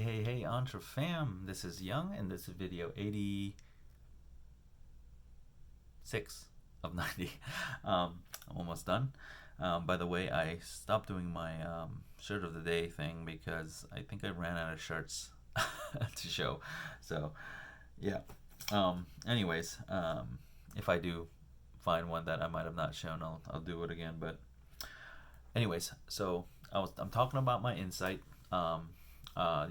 Hey, Entre Fam. This is Young, and this is video 86 of 90. I'm almost done. By the way, I stopped doing my shirt of the day thing because I think I ran out of shirts to show. So, yeah. Anyways, if I do find one that I might have not shown, I'll do it again. But anyways, so I'm talking about my insight.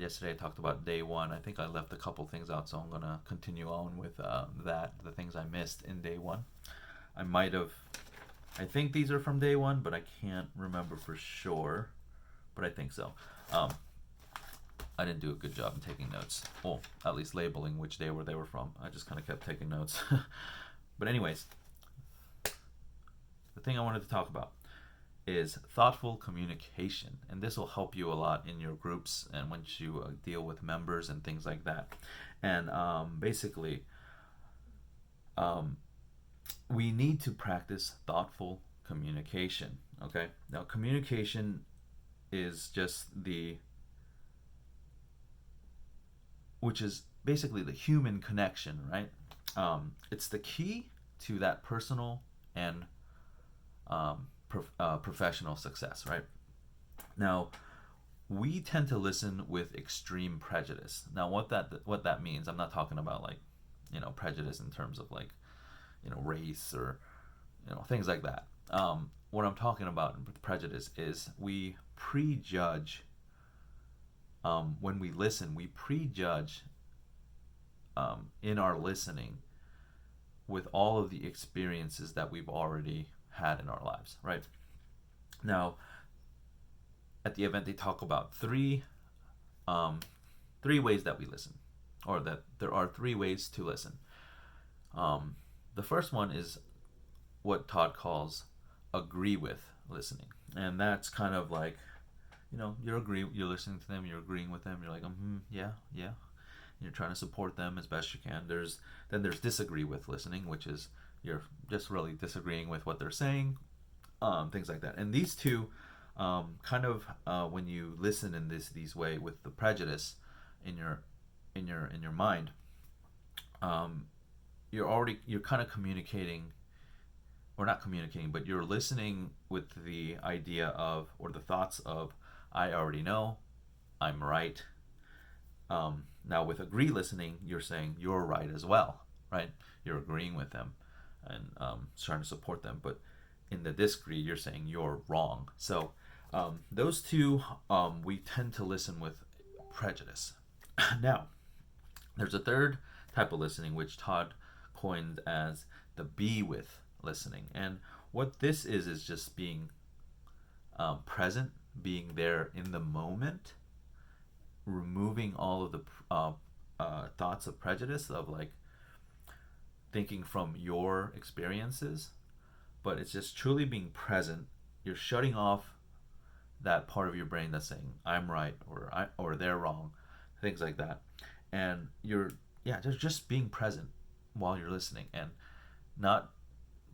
Yesterday I talked about day one. I think I left a couple things out, so I'm gonna continue on with the things I missed in day one. I might have. I think these are from day one, but I can't remember for sure. But I think so. I didn't do a good job in taking notes. Well, at least labeling which day where they were from. I just kind of kept taking notes. But anyways, the thing I wanted to talk about is thoughtful communication, and this will help you a lot in your groups and once you deal with members and things like that. And basically, we need to practice thoughtful communication. Okay, now communication is just which is basically the human connection, right? It's the key to that personal and professional success, right? Now, we tend to listen with extreme prejudice. Now, what that means, I'm not talking about like, prejudice in terms of like, race or, things like that. What I'm talking about with prejudice is we prejudge. When we listen, we prejudge in our listening with all of the experiences that we've already had in our lives, right? Now, at the event, they talk about three ways that we listen, or that there are three ways to listen. The first one is what Todd calls agree with listening, and that's kind of like, you're listening to them, you're agreeing with them, you're like, yeah. You're trying to support them as best you can. Then there's disagree with listening, which is you're just really disagreeing with what they're saying, things like that. And these two, kind of, when you listen in these way with the prejudice in your mind, you're kind of communicating, or not communicating, but you're listening with the idea of, or the thoughts of, I already know, I'm right. Now with agree listening, you're saying you're right as well, right? You're agreeing with them and trying to support them. But in the disagree, you're saying you're wrong. So those two, we tend to listen with prejudice. Now, there's a third type of listening, which Todd coined as the be with listening. And what this is just being present, being there in the moment, removing all of the thoughts of prejudice, of like thinking from your experiences, but it's just truly being present. You're shutting off that part of your brain that's saying I'm right or they're wrong, things like that, and you're just being present while you're listening, and not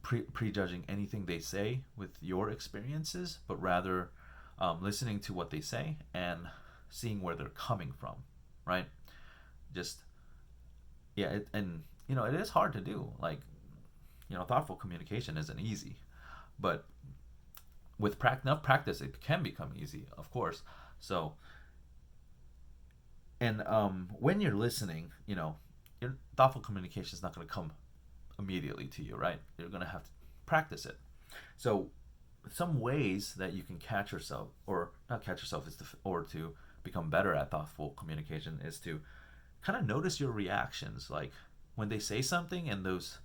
prejudging anything they say with your experiences, but rather listening to what they say and seeing where they're coming from, right? Just it is hard to do. Like, thoughtful communication isn't easy, but with enough practice, it can become easy, of course. So, and when you're listening, your thoughtful communication is not going to come immediately to you, right? You're going to have to practice it. So, some ways that you can catch yourself, or not catch yourself, or to become better at thoughtful communication, is to kind of notice your reactions, like when they say something and those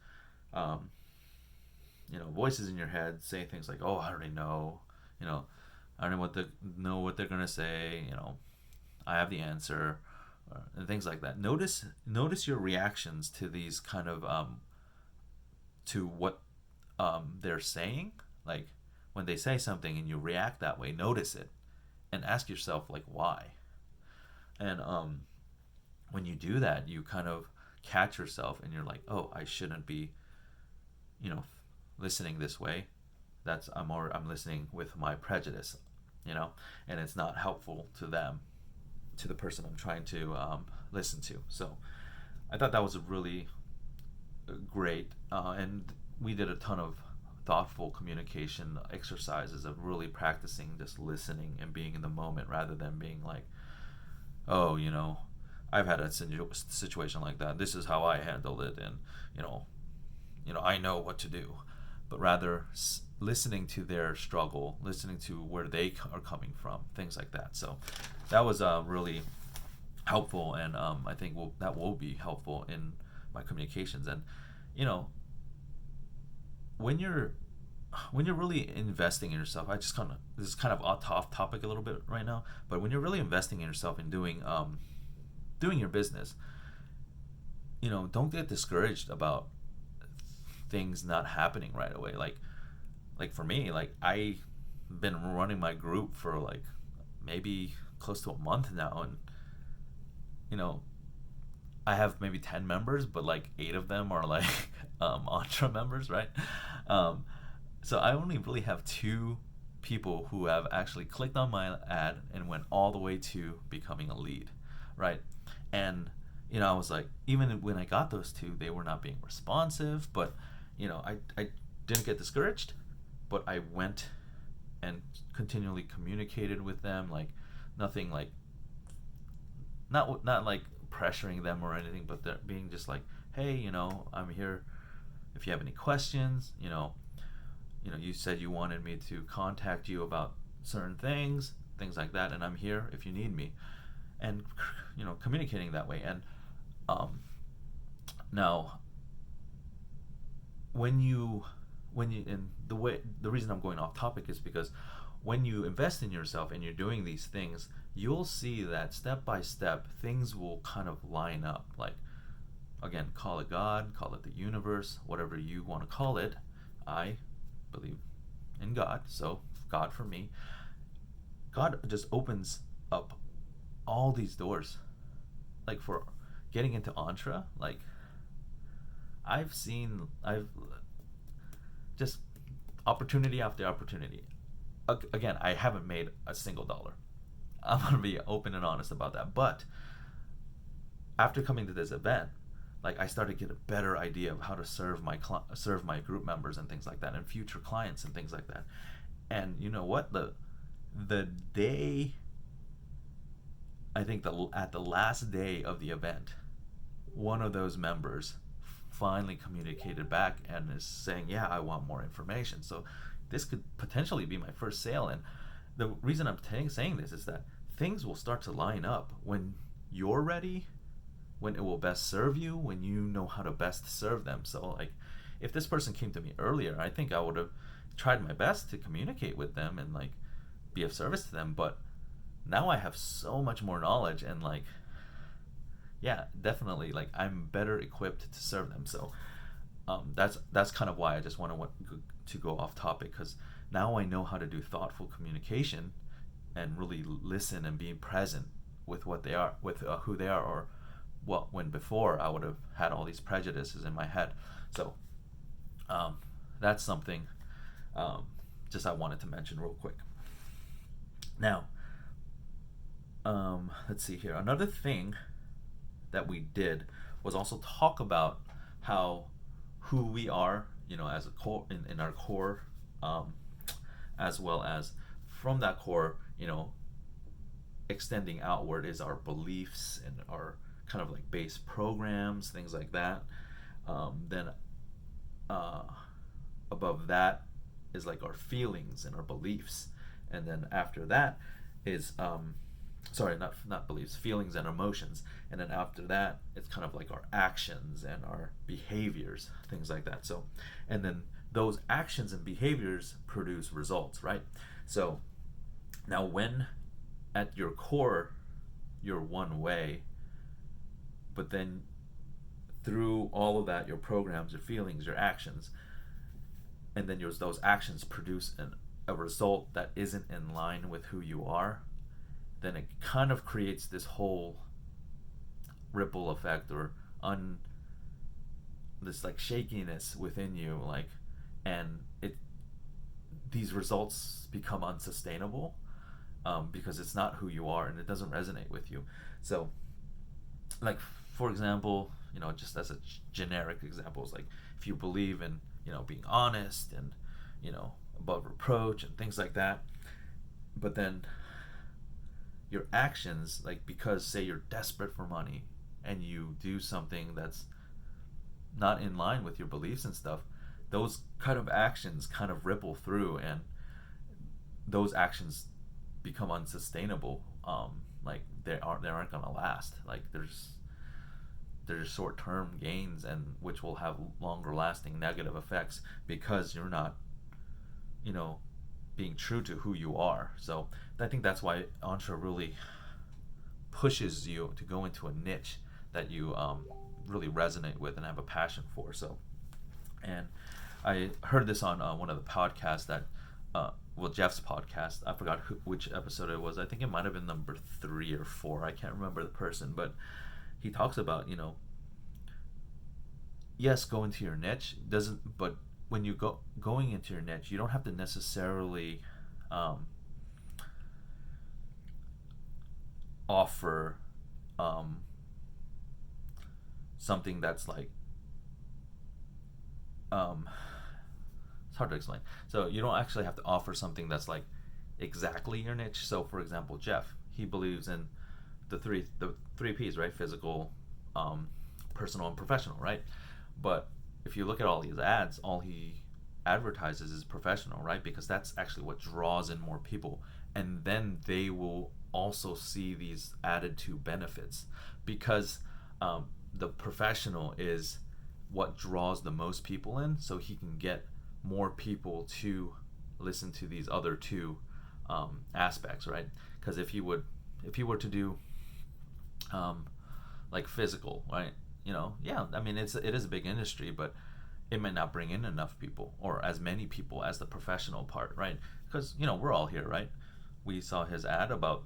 voices in your head say things like, oh, I already know, I don't know what they're gonna say, I have the answer, and things like that. Notice your reactions to these kind of to what they're saying. Like when they say something and you react that way, notice it and ask yourself, like, why. And when you do that, you kind of catch yourself and you're like, oh, I shouldn't be listening this way. I'm listening with my prejudice, and it's not helpful to them. to the person I'm trying to listen to. So I thought that was a really great, and we did a ton of thoughtful communication exercises of really practicing just listening and being in the moment rather than being like, oh, I've had a situation like that. This is how I handled it, and I know what to do. But rather listening to their struggle, listening to where they are coming from, things like that. So that was really helpful, and I think that will be helpful in my communications. And you know, when you're really investing in yourself, this is kind of off topic a little bit right now, but when you're really investing in yourself and doing your business, don't get discouraged about things not happening right away. Like for me, like I've been running my group for like maybe close to a month now, and you know I have maybe 10 members, but like 8 of them are like Entra members, right? Um, so I only really have 2 people who have actually clicked on my ad and went all the way to becoming a lead, right? And I was like, even when I got those 2, they were not being responsive, but I didn't get discouraged, but I went and continually communicated with them, like nothing like not like pressuring them or anything, but they're being just like, hey, I'm here if you have any questions. You said you wanted me to contact you about certain things like that, and I'm here if you need me, and communicating that way. And now and the reason I'm going off topic is because when you invest in yourself and you're doing these things, you'll see that step by step things will kind of line up. Like, again, call it God, call it the universe, whatever you want to call it. I believe in God, so God for me. God just opens up all these doors. Like for getting into Entra, like I've just opportunity after opportunity. Again, I haven't made a single dollar. I'm gonna be open and honest about that. But after coming to this event, like I started to get a better idea of how to serve my group members and things like that, and future clients and things like that. And you know what? The day, I think at the last day of the event, one of those members finally communicated back and is saying, yeah, I want more information. So this could potentially be my first sale. And the reason I'm saying this is that things will start to line up when you're ready, when it will best serve you, when you know how to best serve them. So like if this person came to me earlier, I think I would have tried my best to communicate with them and like be of service to them. But now I have so much more knowledge, and like, yeah, definitely, like I'm better equipped to serve them. So that's kind of why I just want to go off topic, because now I know how to do thoughtful communication and really listen and be present with what they are, with who they are, or when before I would have had all these prejudices in my head. So that's something just I wanted to mention real quick. Now, let's see here. Another thing that we did was also talk about who we are, as a core in our core, as well as from that core, extending outward is our beliefs and our kind of like base programs, things like that. Then above that is like our feelings and our beliefs, and then after that is sorry, not beliefs, feelings and emotions, and then after that it's kind of like our actions and our behaviors, things like that. So, and then those actions and behaviors produce results, right? So now when at your core you're one way, but then through all of that, your programs, your feelings, your actions, and then those actions produce a result that isn't in line with who you are, then it kind of creates this whole ripple effect, or this like shakiness within you, like, and these results become unsustainable, because it's not who you are and it doesn't resonate with you. So, like, for example, just as a generic example, is like if you believe in, being honest and, above reproach and things like that, but then your actions, like, because say you're desperate for money and you do something that's not in line with your beliefs and stuff, those kind of actions kind of ripple through, and those actions become unsustainable. Like they aren't gonna last. Like there's short-term gains, and which will have longer lasting negative effects because you're not, you know being true to who you are. So I think that's why Entre really pushes you to go into a niche that you really resonate with and have a passion for. So, and I heard this on one of the podcasts that, Jeff's podcast. I forgot which episode it was. I think it might have been number 3 or 4. I can't remember the person, but he talks about, yes, go into your niche. Doesn't But when you going into your niche, you don't have to necessarily offer something that's like, it's hard to explain. So you don't actually have to offer something that's like exactly your niche. So for example, Jeff, he believes in the three P's, right? Physical, personal, and professional, right? But if you look at all his ads, all he advertises is professional, right? Because that's actually what draws in more people, and then they will also see these added to benefits, because the professional is what draws the most people in, so he can get more people to listen to these other two aspects, right? Because if you were to do like physical, right? Yeah, I mean it is a big industry, but it might not bring in enough people or as many people as the professional part, right? Because we're all here, right? We saw his ad about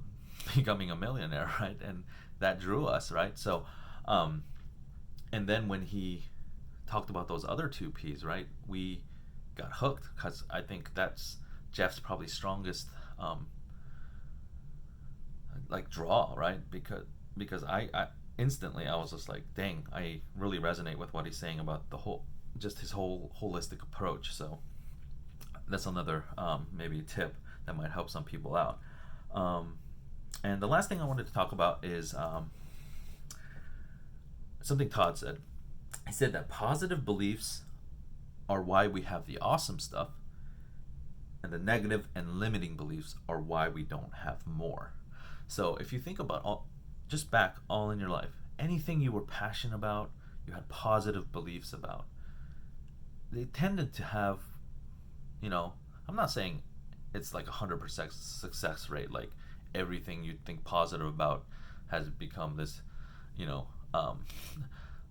becoming a millionaire, right? And that drew us, right? So, and then when he talked about those other two P's, right? We got hooked, because I think that's Jeff's probably strongest like draw, right? Because I instantly I was just like, dang, I really resonate with what he's saying about just his whole holistic approach. So that's another maybe tip that might help some people out. And the last thing I wanted to talk about is something Todd said. He said that positive beliefs are why we have the awesome stuff, and the negative and limiting beliefs are why we don't have more. So if you think about just back all in your life, anything you were passionate about, you had positive beliefs about, they tended to have, I'm not saying it's like 100% success rate, like everything you think positive about has become this,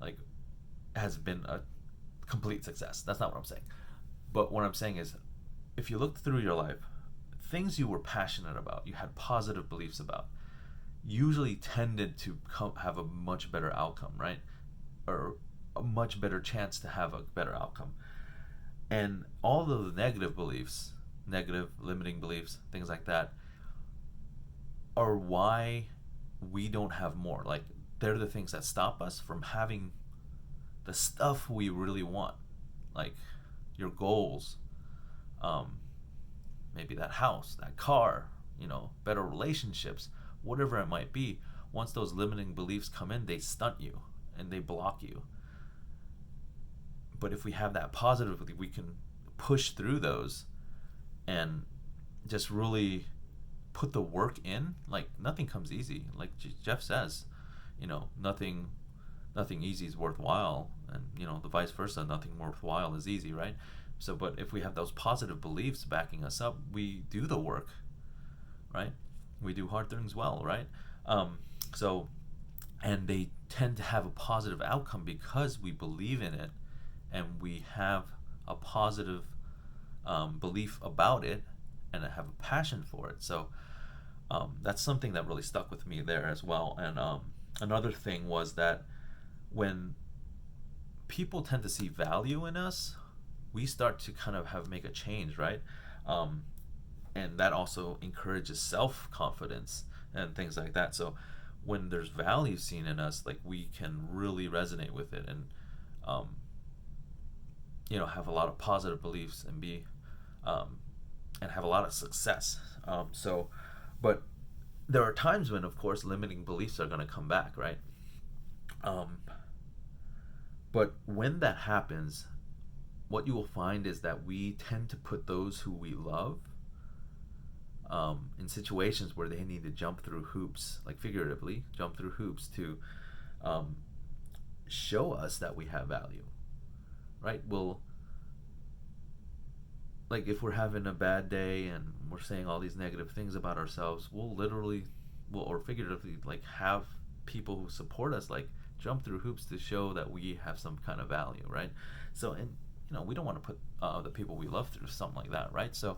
like has been a complete success. That's not what I'm saying. But what I'm saying is, if you look through your life, things you were passionate about, you had positive beliefs about, usually tended to have a much better outcome, right? Or a much better chance to have a better outcome. And all of the negative beliefs, negative, limiting beliefs, things like that, are why we don't have more. Like, they're the things that stop us from having the stuff we really want, like your goals, maybe that house, that car, better relationships, whatever it might be. Once those limiting beliefs come in, they stunt you and they block you. But if we have that positively, we can push through those and just really put the work in. Like, nothing comes easy. Like Jeff says, nothing easy is worthwhile, and the vice versa, nothing worthwhile is easy, right? So, but if we have those positive beliefs backing us up, we do the work, right? We do hard things well, right? So, and they tend to have a positive outcome because we believe in it and we have a positive belief about it and have a passion for it. So that's something that really stuck with me there as well. And another thing was that when people tend to see value in us, we start to kind of make a change, right? and that also encourages self-confidence and things like that. So when there's value seen in us, like, we can really resonate with it, and um, have a lot of positive beliefs, and be and have a lot of success. But there are times when, of course, limiting beliefs are going to come back, right? um, but when that happens, what you will find is that we tend to put those who we love in situations where they need to jump through hoops, like figuratively jump through hoops, to um, show us that we have value, right? Well, like, if we're having a bad day and we're saying all these negative things about ourselves, we'll literally, well, or figuratively, like, have people who support us, like, jump through hoops to show that we have some kind of value, right? So, and we don't want to put the people we love through something like that, right? So,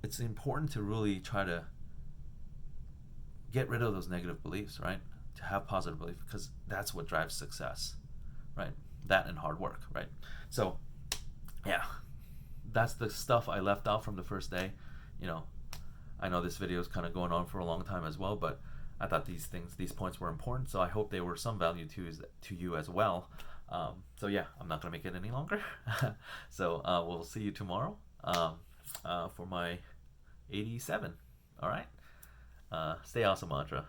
it's important to really try to get rid of those negative beliefs, right? To have positive beliefs, because that's what drives success, right? That and hard work, right? So, yeah, that's the stuff I left out from the first day. I know this video is kind of going on for a long time as well, but I thought these points were important, so I hope they were some value to you as well. So yeah, I'm not gonna make it any longer. So we'll see you tomorrow for my 87. All right. Stay awesome, mantra.